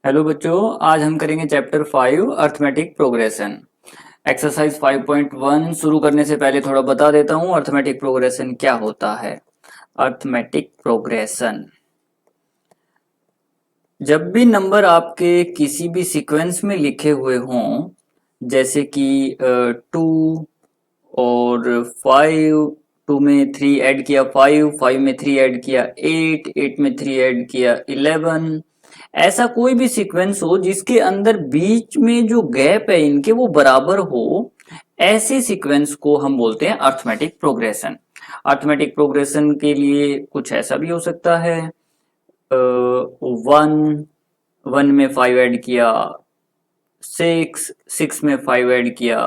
Hello बच्चों, आज हम करेंगे चैप्टर 5 अर्थमेटिक प्रोग्रेशन। एक्सरसाइज 5.1 शुरू करने से पहले थोड़ा बता देता हूँ अर्थमेटिक प्रोग्रेशन क्या होता है। अर्थमेटिक प्रोग्रेशन, जब भी नंबर आपके किसी भी सीक्वेंस में लिखे हुए हों, जैसे कि 2 और 5, 2 में 3 ऐड किया 5, 5 में 3 ऐड किया 8, 8 में 3 ऐड किया 11, ऐसा कोई भी सीक्वेंस हो जिसके अंदर बीच में जो गैप है इनके वो बराबर हो, ऐसे सीक्वेंस को हम बोलते हैं अर्थमेटिक प्रोग्रेशन। अर्थमेटिक प्रोग्रेशन के लिए कुछ ऐसा भी हो सकता है, 1, 1 में 5 ऐड किया 6, 6 में 5 ऐड किया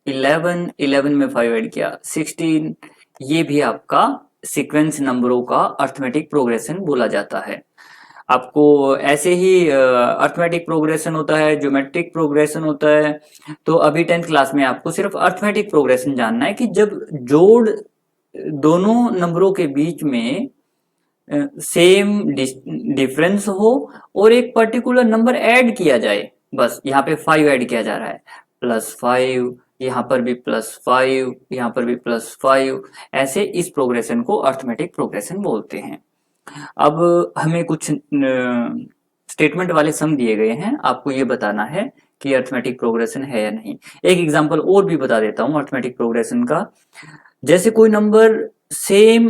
11, 11 में 5 ऐड किया 16। ये भी आपका सीक्वेंस नंबरों का अर्थमेटिक प्रोग्रेशन बोला जाता है। आपको ऐसे ही अर्थमेटिक प्रोग्रेशन होता है, ज्योमेट्रिक प्रोग्रेशन होता है। तो अभी 10th क्लास में आपको सिर्फ अर्थमेटिक प्रोग्रेशन जानना है कि जब जोड़ दोनों नंबरों के बीच में सेम डिफरेंस हो और एक पर्टिकुलर नंबर ऐड किया जाए। बस यहाँ पे 5 ऐड किया जा रहा है, +5, यहाँ पर भी +5, यहाँ पर भी +5, ऐसे इस प्रोग्रेशन को अर्थमेटिक प्रोग्रेशन बोलते हैं। अब हमें कुछ स्टेटमेंट वाले सम दिए गए हैं, आपको ये बताना है कि अर्थमेटिक प्रोग्रेशन है या नहीं। एक एग्जांपल और भी बता देता हूँ अर्थमेटिक प्रोग्रेशन का। जैसे कोई नंबर सेम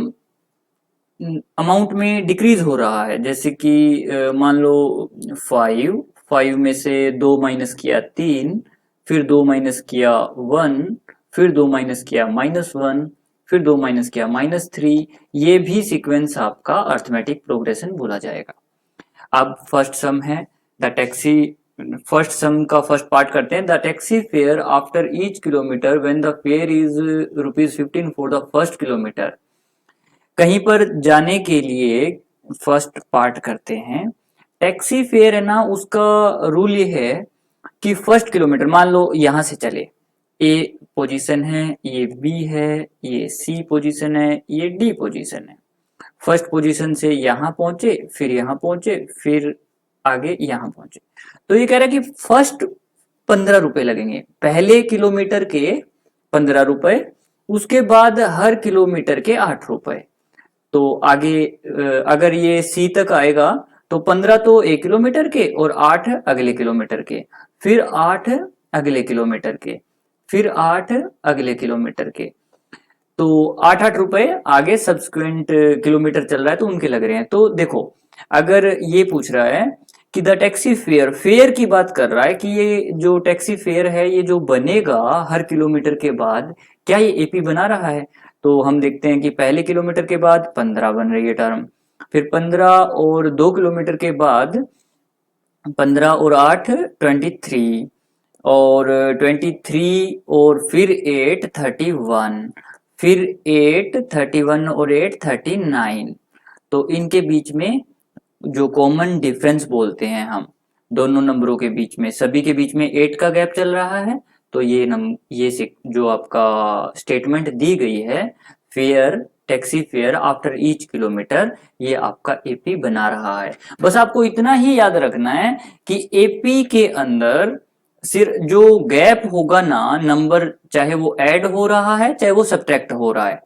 अमाउंट में डिक्रीज हो रहा है, जैसे कि मान लो 5, 5 में से 2 माइनस किया 3, फिर 2 माइनस किया 1, फिर 2 माइनस किया -1, फिर 2 माइनस किया -3। ये भी सीक्वेंस आपका अर्थमेटिक प्रोग्रेशन बोला जाएगा। अब फर्स्ट सम है द टैक्सी। फर्स्ट सम का फर्स्ट पार्ट करते हैं। The taxi fare after each kilometre when the fair is ₹15 for the first kilometre. कहीं पर जाने के लिए फर्स्ट पार्ट करते हैं। टैक्सी फेयर है ना, उसका रूल ये है कि फर्स्ट किलोमीटर, मान लो यहां से चले, ए पोजीशन है, ये बी है, ये सी पोजीशन है, ये डी पोजीशन है। फर्स्ट पोजीशन से यहां पहुंचे, फिर यहां पहुंचे, फिर आगे यहां पहुंचे। तो ये कह रहा है कि फर्स्ट 15 रुपए लगेंगे, पहले किलोमीटर के 15 रुपए, उसके बाद हर किलोमीटर के 8 रुपए। तो आगे अगर ये सी तक आएगा तो 15 तो 1 किलोमीटर के और 8 अगले किलोमीटर के, फिर 8 अगले किलोमीटर के, फिर 8 अगले किलोमीटर के। तो 8-8 रुपए आगे सब्सिक्वेंट किलोमीटर चल रहा है तो उनके लग रहे हैं। तो देखो, अगर ये पूछ रहा है कि द टैक्सी फेयर, फेयर की बात कर रहा है कि ये जो टैक्सी फेयर है ये जो बनेगा हर किलोमीटर के बाद, क्या ये एपी बना रहा है? तो हम देखते हैं कि पहले किलोमीटर के बाद 15 बन रही है टर्म, फिर 15 और 2 किलोमीटर के बाद 15 और 8 23, और 23 और फिर 8 31, फिर 8 31 और 8 39। तो इनके बीच में जो कॉमन डिफरेंस बोलते हैं हम, दोनों नंबरों के बीच में, सभी के बीच में 8 का गैप चल रहा है। तो ये जो आपका स्टेटमेंट दी गई है, fair, taxi fare after each kilometre, ये आपका एपी बना रहा है। बस आपको इतना ही याद रखना है कि एपी के अंदर सिर्फ जो गैप होगा ना, नंबर चाहे वो ऐड हो रहा है चाहे वो सब्ट्रैक्ट हो रहा है,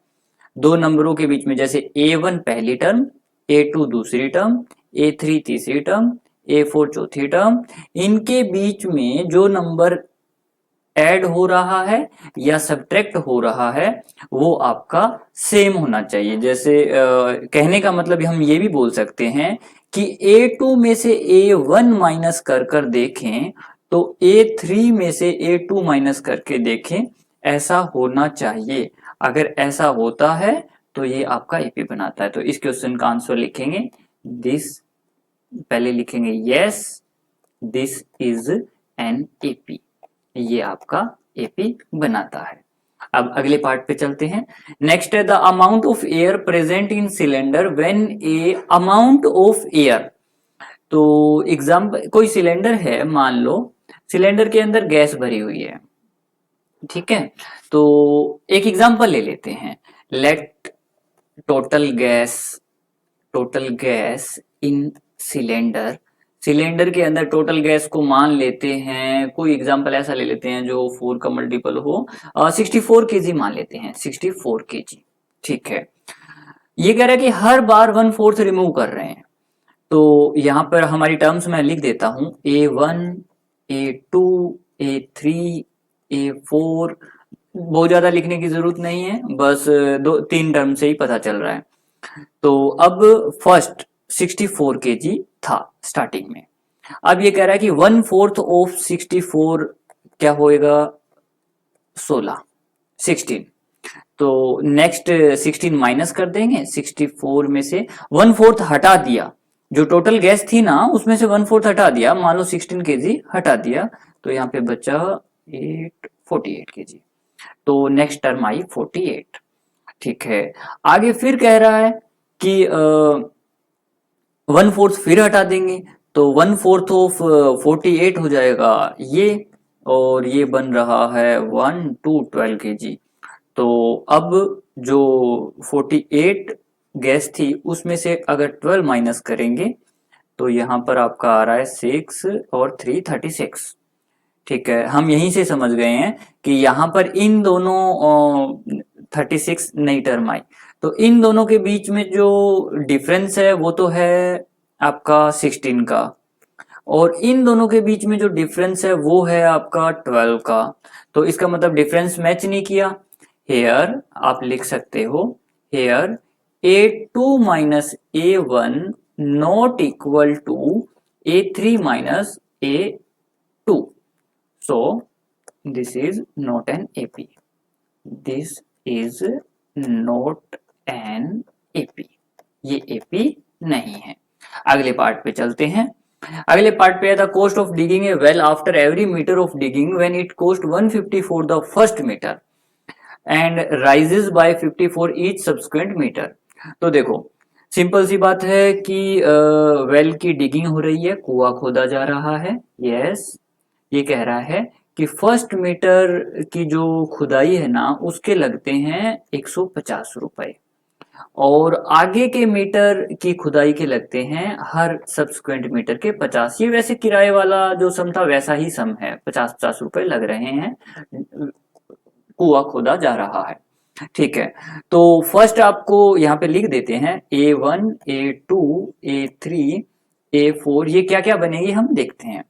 दो नंबरों के बीच में, जैसे A1 पहली टर्म, A2 दूसरी टर्म, A3 तीसरी टर्म, A4 चौथी टर्म, इनके बीच में जो नंबर ऐड हो रहा है या सब्ट्रैक्ट हो रहा है वो आपका सेम होना चाहिए। जैसे कहने का मतलब हम ये भी बोल सकते हैं कि A2 में से A1 माइनस कर कर देखें तो A3 में से A2 माइनस करके देखें, ऐसा होना चाहिए। अगर ऐसा होता है तो ये आपका एपी बनाता है। तो इस क्वेश्चन का आंसर लिखेंगे दिस, पहले लिखेंगे yes this is an AP, ये आपका एपी बनाता है। अब अगले पार्ट पे चलते हैं। नेक्स्ट है the amount of air present in cylinder when A amount of air. तो एग्जाम्पल, कोई सिलेंडर है, मान लो सिलेंडर के अंदर गैस भरी हुई है, ठीक है। तो एक एग्जाम्पल ले लेते हैं। Let total gas, total gas in cylinder, cylinder के अंदर टोटल गैस को मान लेते हैं, कोई एग्जांपल ऐसा ले लेते हैं जो 4 का मल्टीपल हो, 64 केजी मान लेते हैं, 64 केजी। ठीक है, ये कह रहा है कि हर बार 1/4 रिमूव कर रहे हैं, तो यहाँ पर हमारी टर्म्स मैं लिख देता हूँ, A1, A2, A3, A4। बहुत ज्यादा लिखने की जरूरत नहीं है, बस 2-3 टर्म से ही पता चल रहा है। तो अब फर्स्ट 64 केजी था स्टार्टिंग में। अब ये कह रहा है कि 1/4 ऑफ 64 क्या होएगा, 16। तो नेक्स्ट 16 माइनस कर देंगे, 64 में से 1/4 हटा दिया, जो टोटल गैस थी ना उसमें से 1/4 हटा दिया, मान लो 16 केजी हटा दिया, तो यहाँ पे बचा 48 केजी। तो नेक्स्ट टर्म आई 48। ठीक है, आगे फिर कह रहा है कि 1/4 फिर हटा देंगे, तो 1/4 ऑफ 48 हो जाएगा ये, और ये बन रहा है 1 to 12 केजी। तो अब जो 48 गैस थी उसमें से अगर 12 माइनस करेंगे तो यहाँ पर आपका आ रहा है 6 और 3 36। ठीक है, हम यहीं से समझ गए हैं कि यहाँ पर इन दोनों 36 नई टर्म आई, तो इन दोनों के बीच में जो डिफरेंस है वो तो है आपका 16 का, और इन दोनों के बीच में जो डिफरेंस है वो है आपका 12 का। तो इसका मतलब डिफरेंस मैच नहीं किया। हेयर आप लिख सकते हो, here A2 minus A1 not equal to A3 minus A2। So this is not an AP. This is not an AP. ये AP नहीं है। अगले पार्ट पे चलते हैं। अगले पार्ट पे है the cost of digging a well after every metre of digging when it cost 150 for the first metre and rises by 50 for each subsequent metre. तो देखो सिंपल सी बात है कि वेल की डिगिंग हो रही है, कुआं खोदा जा रहा है। यस, ये कह रहा है कि फर्स्ट मीटर की जो खुदाई है ना उसके लगते हैं 150 रुपए, और आगे के मीटर की खुदाई के लगते हैं हर सब्सिक्वेंट मीटर के 50। ये वैसे किराए वाला जो सम था वैसा ही सम है, 50-50 रुपए लग रहे हैं, कुआं खोदा जा रहा है। ठीक है, तो फर्स्ट आपको यहाँ पे लिख देते हैं A1, A2, A3, A4, ये क्या क्या बनेगी हम देखते हैं।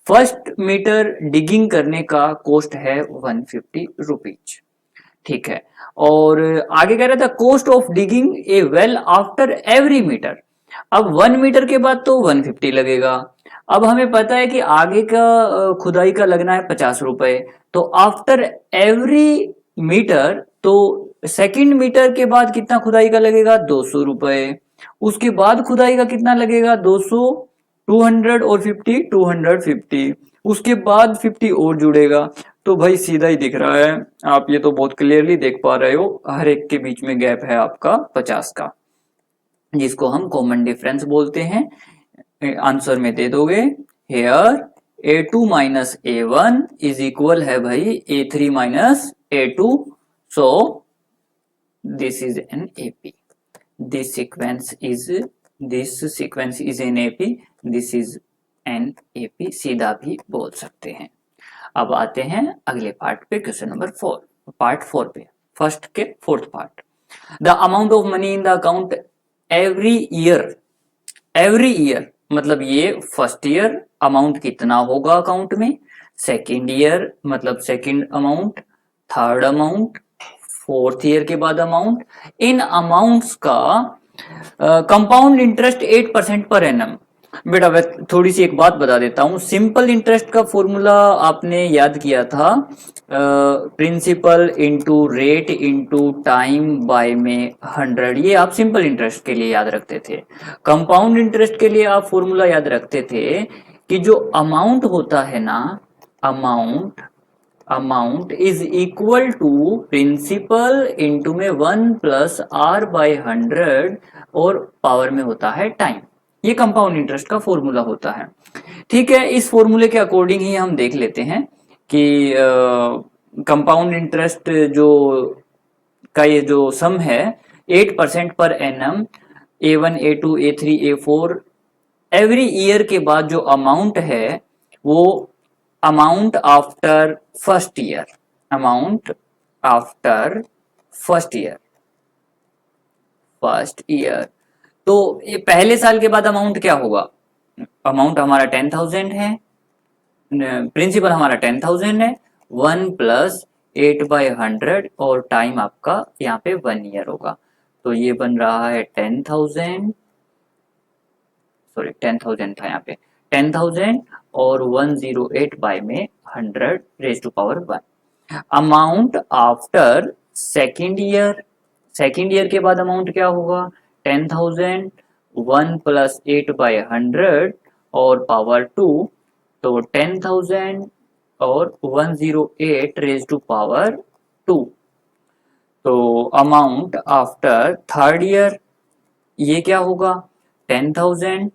फर्स्ट मीटर डिगिंग करने का कॉस्ट है 150 रुपीज। ठीक है, और आगे कह रहा था cost of digging a well after every metre. अब 1 मीटर के बाद तो 150 लगेगा। अब हमें पता है कि आगे का खुदाई का लगना है 50 रुपए, तो आफ्टर एवरी मीटर, तो सेकंड मीटर के बाद कितना खुदाई का लगेगा, 200 रुपए। उसके बाद खुदाई का कितना लगेगा, 200, 200 और 50, 250। उसके बाद 50 और जुड़ेगा। तो भाई सीधा ही दिख रहा है, आप ये तो बहुत क्लियरली देख पा रहे हो, हर एक के बीच में गैप है आपका 50 का, जिसको हम कॉमन डिफरेंस बोलते हैं। आंसर में दे दोगे, hair A2 minus A1 is equal है भाई A3 minus A2, so this is an AP। This sequence is an AP, this is an AP, सीधा भी बोल सकते हैं। अब आते हैं अगले पार्ट पे, क्वेश्चन नंबर 4, पार्ट 4 पे, फर्स्ट के fourth part. The amount of money in the account every year, मतलब ये फर्स्ट ईयर अमाउंट कितना होगा अकाउंट में, सेकेंड ईयर मतलब second amount, third amount, fourth year के बाद अमाउंट। इन अमाउंट्स का कंपाउंड इंटरेस्ट 8% पर एनम। बेटा थोड़ी सी एक बात बता देता हूं, सिंपल इंटरेस्ट का फॉर्मूला आपने याद किया था, principal into rate into time by में 100, ये आप सिंपल इंटरेस्ट के लिए याद रखते थे। कंपाउंड इंटरेस्ट के लिए आप फॉर्मूला याद रखते थे कि जो अमाउंट होता है ना, amount is equal to principal into में 1 प्लस R बाय 100, और पावर में होता है टाइम। ये कंपाउंड इंटरेस्ट का फॉर्मूला होता है। ठीक है, इस फॉर्मूले के अकॉर्डिंग ही हम देख लेते हैं कि कंपाउंड इंटरेस्ट जो का ये जो सम है 8% per annum, A1, A2, A3, A4 every year के बाद जो अमाउंट है वो amount after first year, amount after first year, first year. तो ये पहले साल के बाद अमाउंट क्या होगा, अमाउंट हमारा 10,000 है, प्रिंसिपल हमारा 10,000 है, 1 प्लस 8/100 और टाइम आपका यहाँ पे 1 ईयर होगा। तो ये बन रहा है 10,000, सॉरी 10,000 था यहाँ पे 10,000 और 108 बाय में 100 raise to power 1। Amount after second year, second year के बाद अमाउंट क्या होगा 10,000, 1 प्लस 8/100 और पावर 2, तो 10,000 और 108 रेज टू पावर 2। तो अमाउंट आफ्टर थर्ड ईयर ये क्या होगा 10,000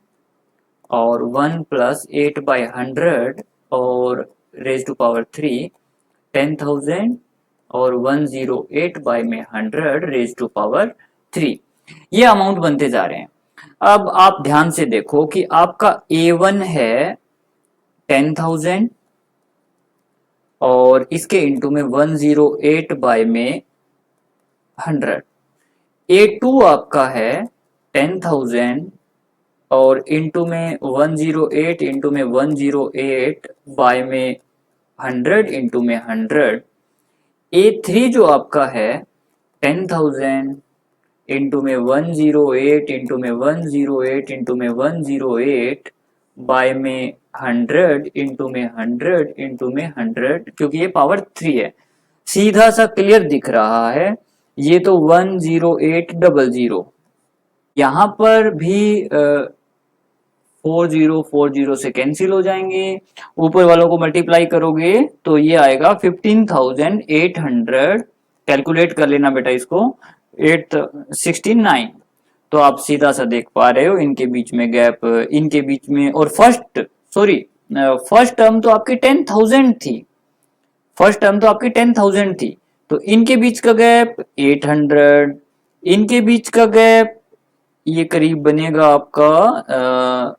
और 1 प्लस 8/100 और रेज टू पावर 3, 10,000 और 108 बाय में 100 रेज टू पावर 3। ये अमाउंट बनते जा रहे हैं। अब आप ध्यान से देखो कि आपका A1 है 10,000 और इसके इंटू में 108 बाय में 100। A2 आपका है 10,000 और इंटू में 108 इंटू में 108 बाय में 100 इंटू में 100। A3 जो आपका है 10,000 इंटू में 108 इंटू में 108 इंटू में 108 बाय में 100 इंटू में 100 इंटू में 100, क्योंकि ये पावर 3 है, सीधा सा क्लियर दिख रहा है। ये तो 10800, यहाँ पर भी 4040 से कैंसिल हो जाएंगे, ऊपर वालों को मल्टीप्लाई करोगे तो ये आएगा 15,800। कैलकुलेट कर लेना बेटा इसको, 869। तो आप सीधा सा देख पा रहे हो इनके बीच में गैप, इनके बीच में, और फर्स्ट टर्म तो आपकी 10,000 थी, फर्स्ट टर्म तो आपकी 10,000 थी, तो इनके बीच का गैप 800, इनके बीच का गैप ये करीब बनेगा आपका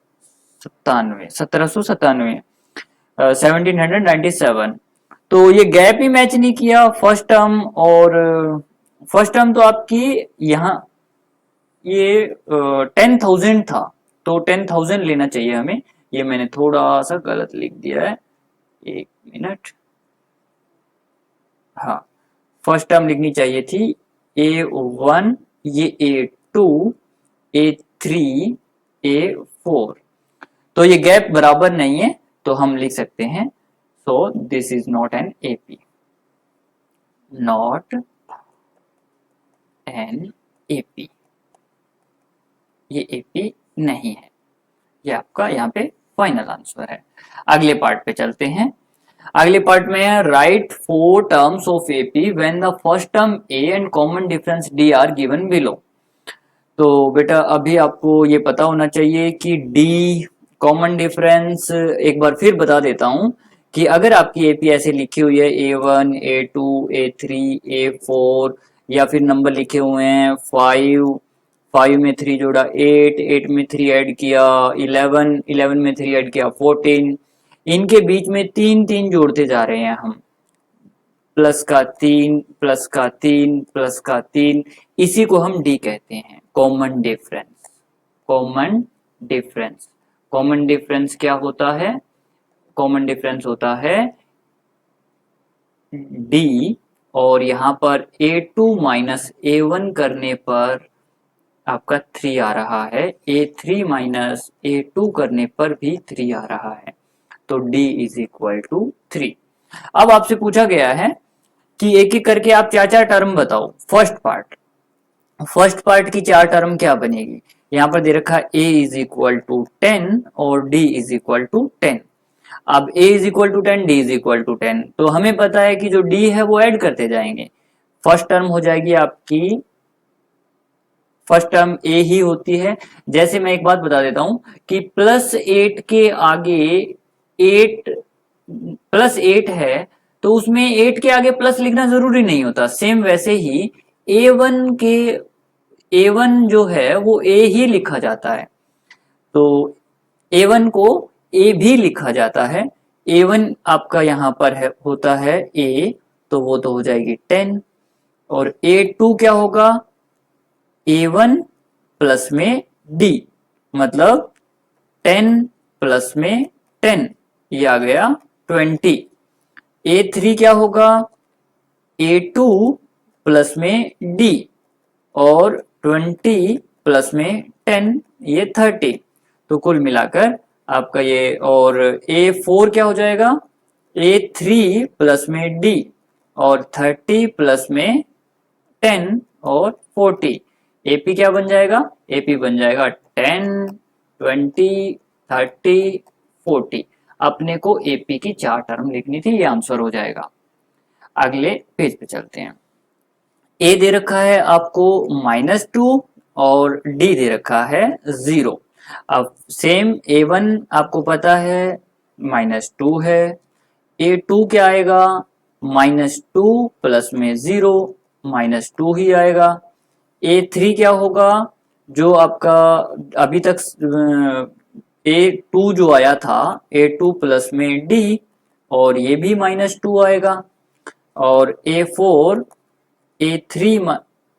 1797, 1797। तो ये गैप ही मैच नहीं किया फर्स्ट टर्म, और फर्स्ट टर्म तो आपकी यहाँ ये 10,000 था, तो 10,000 लेना चाहिए हमें। ये मैंने थोड़ा सा गलत लिख दिया है, एक मिनट। हाँ, फर्स्ट टर्म लिखनी चाहिए थी A1, ये A2, A3, A4। तो ये गैप बराबर नहीं है, तो हम लिख सकते हैं so this is not an AP, not an AP, ये AP नहीं है। ये आपका यहाँ पे फाइनल आंसर है। अगले पार्ट पे चलते हैं। अगले पार्ट में है write 4 terms of AP when the first term A and common difference D are given below. तो बेटा अभी आपको ये पता होना चाहिए कि D कॉमन डिफरेंस, एक बार फिर बता देता हूं कि अगर आपकी AP ऐसे लिखी हुई है A1, A2, A3, A4, या फिर नंबर लिखे हुए हैं 5 में 3 जोड़ा 8 में 3 ऐड किया 11 में 3 ऐड किया 14, इनके बीच में 3 जोड़ते जा रहे हैं हम, प्लस का 3 प्लस का 3 प्लस का 3, इसी को हम D कहते हैं common difference. Common difference, common difference क्या होता है, कॉमन डिफरेंस होता है D, और यहाँ पर A2 माइनस A1 करने पर आपका 3 आ रहा है, A3 माइनस A2 करने पर भी 3 आ रहा है, तो D इज इक्वल टू 3। अब आपसे पूछा गया है कि एक एक करके आप 4 टर्म बताओ। फर्स्ट पार्ट की 4 टर्म क्या बनेगी, यहाँ पर दे रखा A इज इक्वल टू 10 और D इज इक्वल टू 10। अब A is equal to 10, D is equal to 10, तो हमें पता है कि जो D है वो ऐड करते जाएंगे। फर्स्ट टर्म हो जाएगी आपकी, फर्स्ट टर्म A ही होती है। जैसे मैं एक बात बता देता हूं कि +8 के आगे 8 +8 है, तो उसमें 8 के आगे प्लस लिखना जरूरी नहीं होता। सेम वैसे ही A1 जो है वो A ही लिखा जाता है। तो A1 को A भी लिखा जाता है। A1 आपका यहाँ पर है होता है A, तो वो तो हो जाएगी 10, और A2 क्या होगा, A1 प्लस में D, मतलब 10 प्लस में 10, ये आ गया 20। A3 क्या होगा, A2 प्लस में D, और 20 प्लस में 10, ये 30। तो कुल मिलाकर आपका ये, और A4 क्या हो जाएगा, A3 प्लस में D, और 30 प्लस में 10 और 40। AP क्या बन जाएगा, AP बन जाएगा 10, 20, 30, 40। अपने को AP की 4 टर्म लिखनी थी, ये आंसर हो जाएगा। अगले पेज पे चलते हैं। A दे रखा है आपको -2 और D दे रखा है 0। अब सेम A1 आपको पता है -2 है, A2 क्या आएगा, -2 प्लस में 0, -2 ही आएगा। A3 क्या होगा, जो आपका अभी तक A2 जो आया था, A2 प्लस में D, और ये भी -2 आएगा। और A4 A3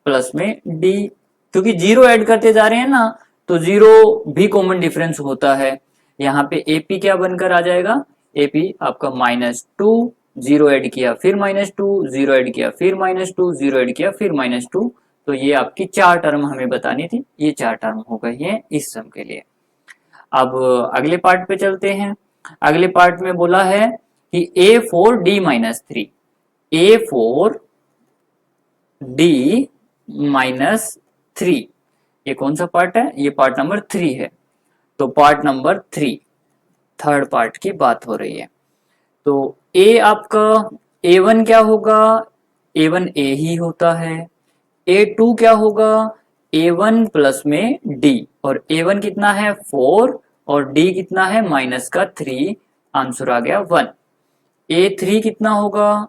प्लस में D, क्योंकि 0 ऐड करते जा रहे हैं ना, तो 0 भी कॉमन डिफरेंस होता है। यहाँ पे AP क्या बनकर आ जाएगा, AP आपका -2, 0 ऐड किया फिर -2, 0 ऐड किया फिर -2, 0 ऐड किया फिर -2। तो ये आपकी 4 टर्म हमें बतानी थी, ये 4 टर्म हो गई है इस सम के लिए। अब अगले पार्ट पे चलते हैं। अगले पार्ट में बोला है कि A4D-3, A4D-3, ये कौन सा पार्ट है, ये पार्ट नंबर 3 है। तो पार्ट नंबर 3, थर्ड पार्ट की बात हो रही है। तो A आपका, A1 क्या होगा, A1 A ही होता है। A2 क्या होगा, A1 प्लस में D, और A1 कितना है 4, और D कितना है -3, आंसर आ गया 1। A3 कितना होगा,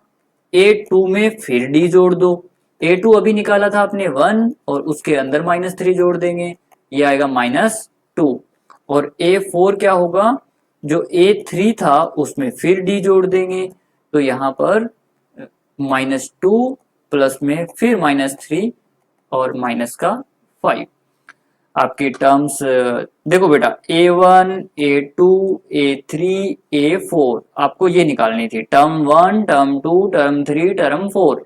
A2 में फिर D जोड़ दो, A2 अभी निकाला था आपने 1, और उसके अंदर -3 जोड़ देंगे, ये आएगा -2। और A4 क्या होगा, जो A3 था उसमें फिर D जोड़ देंगे, तो यहाँ पर -2 प्लस में फिर -3 और माइनस का 5। आपकी टर्म्स देखो बेटा, A1, A2, A3, A4 आपको ये निकालनी थी, टर्म 1, टर्म 2, टर्म 3, टर्म 4।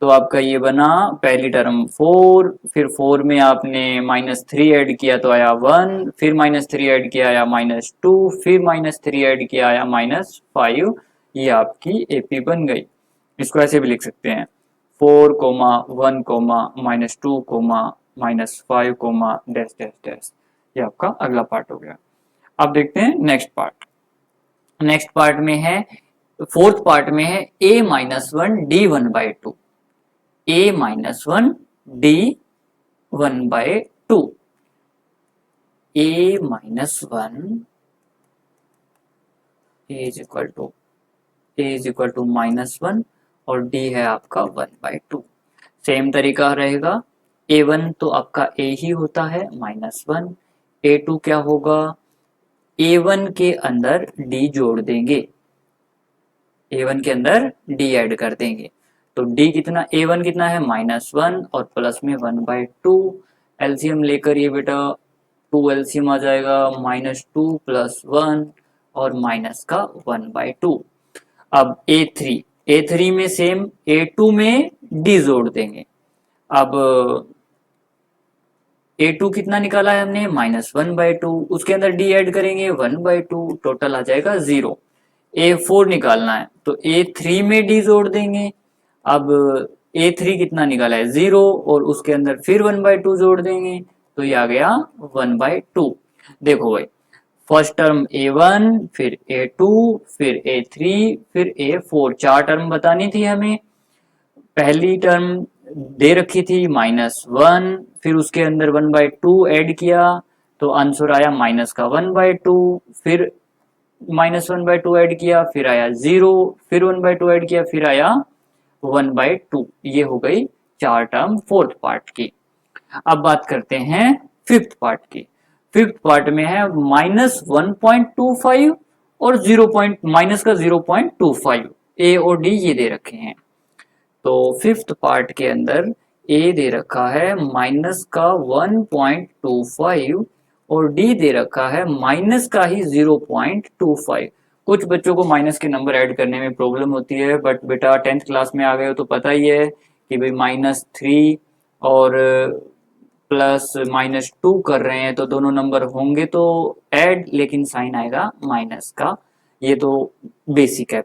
तो आपका ये बना पहली टर्म 4, फिर 4 में आपने -3 ऐड किया तो आया 1, फिर -3 ऐड किया आया -2, फिर -3 ऐड किया आया -5। ये आपकी AP बन गई। इसको ऐसे भी लिख सकते हैं, 4, 1, -2, -5, डैश डैश डैश। ये आपका अगला पार्ट हो गया। अब देखते हैं नेक्स्ट पार्ट। नेक्स्ट पार्ट में है, फोर्थ पार्ट में है A-1D1/2, A-1D1/2, A-1 A -1 और D है आपका 1/2। सेम तरीका रहेगा, A1 तो आपका A ही होता है -1, A2 क्या होगा, A1 के अंदर D जोड़ देंगे, A1 के अंदर D ऐड कर देंगे, तो D कितना, A1 कितना है -1 और प्लस में 1/2। एलसीएम लेकर ये बेटा 2 एलसीएम आ जाएगा, -2 + 1 और माइनस का 1/2। अब A3 में सेम, A2 में D जोड़ देंगे। अब A2 कितना निकाला है हमने, -1/2, उसके अंदर D ऐड करेंगे 1/2, टोटल आ जाएगा 0। A4 निकालना है तो A3 में D जोड़ देंगे। अब A3 कितना निकाला है 0, और उसके अंदर फिर 1/2 जोड़ देंगे, तो ये आ गया 1/2। देखो भाई, फर्स्ट टर्म A1, फिर A2, फिर A3, फिर A4, 4 टर्म बतानी थी हमें। पहली टर्म दे रखी थी -1, फिर उसके अंदर 1/2 ऐड किया तो आंसर आया माइनस का 1/2, फिर -1/2 ऐड किया फिर आया 0, फिर 1/2 ऐड किया फिर आया 1/2। ये हो गई 4 टर्म फोर्थ पार्ट की। अब बात करते हैं फिफ्थ पार्ट की। फिफ्थ पार्ट में है -1.25 और माइनस का 0.25, ए और डी ये दे रखे हैं। तो फिफ्थ पार्ट के अंदर ए दे रखा है माइनस का 1.25 और डी दे रखा है माइनस का ही 0.25। कुछ बच्चों को माइनस के नंबर ऐड करने में प्रॉब्लम होती है, बट बेटा 10th क्लास में आ गए हो तो पता ही है कि भाई -3 और +-2 कर रहे हैं तो दोनों नंबर होंगे तो ऐड, लेकिन साइन आएगा माइनस का। ये तो बेसिक है।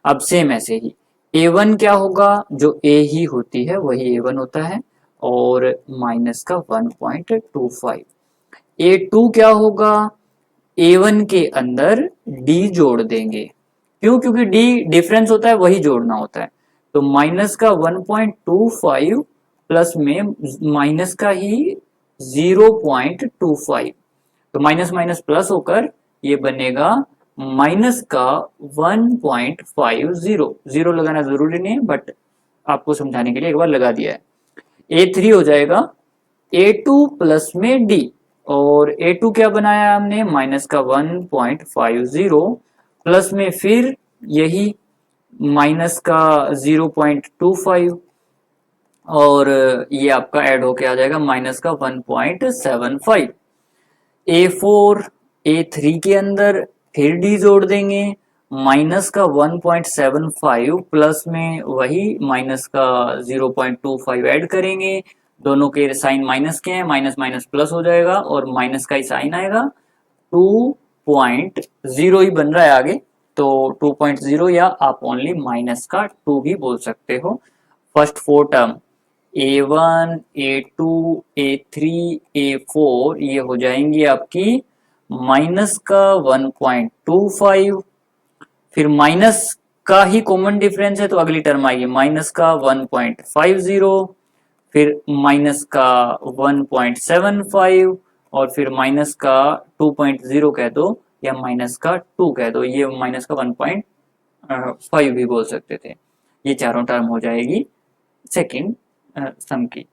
अब सेम ऐसे ही a1 क्या होगा, जो a ही होती है वही a1 होता है, और माइनस का 1.25। a2 क्या होगा, a1 के अंदर d जोड़ देंगे। क्यों? क्योंकि d डिफरेंस होता है, वही जोड़ना होता है। तो माइनस का 1.25 प्लस में माइनस का ही 0.25, तो माइनस माइनस प्लस होकर ये बनेगा माइनस का 1.50। जीरो लगाना जरूरी नहीं है, बट आपको समझाने के लिए एक बार लगा दिया है। a3 हो जाएगा a2 प्लस में d, और a2 क्या बनाया हमने, माइनस का 1.50 प्लस में फिर यही माइनस का 0.25, और ये आपका ऐड होके आ जाएगा माइनस का 1.75। a4 a3 के अंदर फिर d जोड़ देंगे, माइनस का 1.75 प्लस में वही माइनस का 0.25 ऐड करेंगे। दोनों के साइन माइनस के हैं, माइनस माइनस प्लस हो जाएगा और माइनस का ही साइन आएगा। 2.0 ही बन रहा है आगे, तो 2.0 या आप ओनली माइनस का 2 भी बोल सकते हो। First 4 term a1 a2 a3 a4 ये हो जाएंगी आपकी माइनस का 1.25, फिर माइनस का ही कॉमन डिफरेंस है तो अगली टर्म आएगी माइनस का 1.50, फिर माइनस का 1.75 और फिर माइनस का 2.0 कह दो या माइनस का 2 कह दो, ये माइनस का 1.5 भी बोल सकते थे। ये चारों टर्म हो जाएगी सेकेंड सम की।